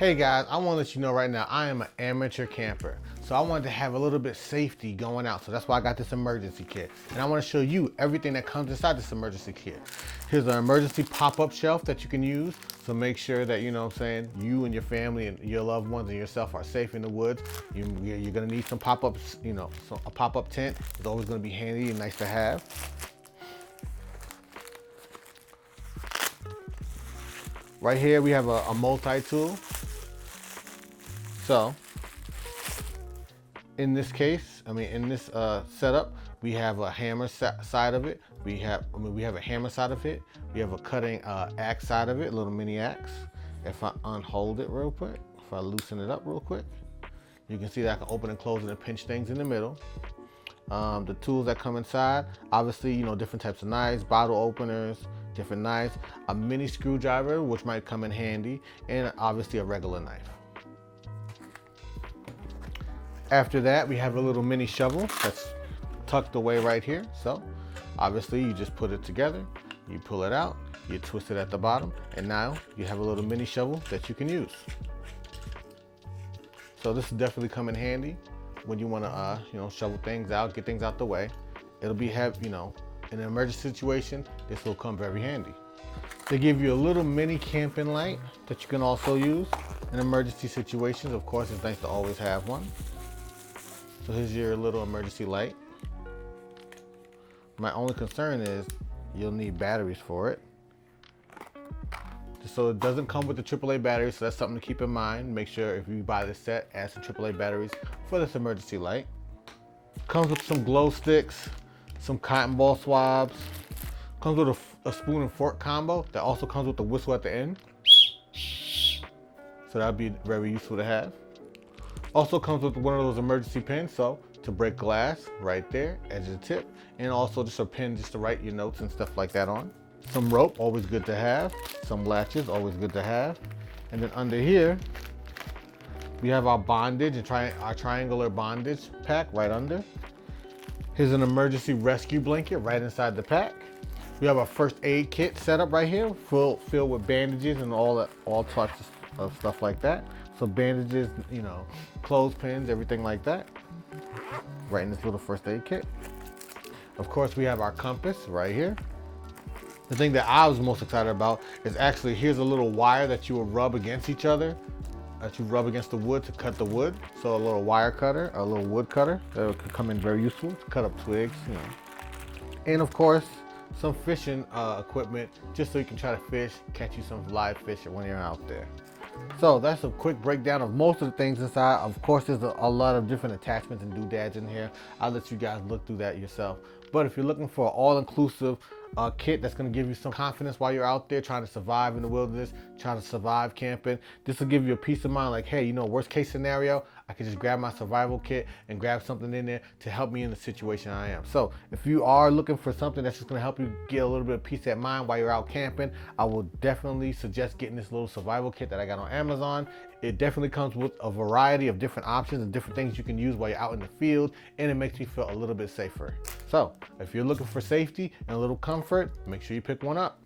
Hey guys, I want to let you know right now, I am an amateur camper. So I wanted to have a little bit of safety going out. So that's why I got this emergency kit. And I want to show you everything that comes inside this emergency kit. Here's an emergency pop-up shelf that you can use. So make sure that, you know what I'm saying, you and your family and your loved ones and yourself are safe in the woods. You're going to need some pop-ups, so a pop-up tent is always going to be handy and nice to have. Right here we have a multi-tool. So, in this case, in this setup, we have a hammer side of it. We have a hammer side of it. We have a cutting axe side of it, a little mini axe. If I unhold it real quick, if I loosen it up real quick, you can see that I can open and close it and pinch things in the middle. The tools that come inside, obviously, different types of knives, bottle openers, different knives, a mini screwdriver, which might come in handy, and obviously a regular knife. After that, we have a little mini shovel that's tucked away right here. So obviously you just put it together, you pull it out, you twist it at the bottom, and now you have a little mini shovel that you can use. So this will definitely come in handy when you want to, shovel things out, get things out the way. It'll be in an emergency situation, this will come very handy. They give you a little mini camping light that you can also use in emergency situations. Of course, it's nice to always have one. So here's your little emergency light. My only concern is you'll need batteries for it. So it doesn't come with the AAA batteries, so that's something to keep in mind. Make sure if you buy this set, add some AAA batteries for this emergency light. Comes with some glow sticks, some cotton ball swabs. Comes with a spoon and fork combo that also comes with the whistle at the end. So that'd be very useful to have. Also comes with one of those emergency pins, so to break glass right there, edge of the tip, and also just a pin just to write your notes and stuff like that on. Some rope, always good to have. Some latches, always good to have. And then under here, we have our bondage and our triangular bondage pack right under. Here's an emergency rescue blanket right inside the pack. We have a first aid kit set up right here, filled with bandages and all sorts of stuff like that. So bandages, clothespins, everything like that, right in this little first aid kit. Of course, we have our compass right here. The thing that I was most excited about is actually here's a little wire that you will rub against each other, that you rub against the wood to cut the wood. So a little wire cutter, a little wood cutter that could come in very useful to cut up twigs, And of course, some fishing equipment just so you can try to fish, catch you some live fish when you're out there. So that's a quick breakdown of most of the things inside. Of course, there's a lot of different attachments and doodads in here. I'll let you guys look through that yourself. But if you're looking for an all-inclusive kit that's going to give you some confidence while you're out there trying to survive in the wilderness, trying to survive camping, this will give you a peace of mind like, hey, worst case scenario, I can just grab my survival kit and grab something in there to help me in the situation I am. So if you are looking for something that's just going to help you get a little bit of peace of mind while you're out camping, I will definitely suggest getting this little survival kit that I got on Amazon. It definitely comes with a variety of different options and different things you can use while you're out in the field, and it makes you feel a little bit safer. So if you're looking for safety and a little comfort, make sure you pick one up.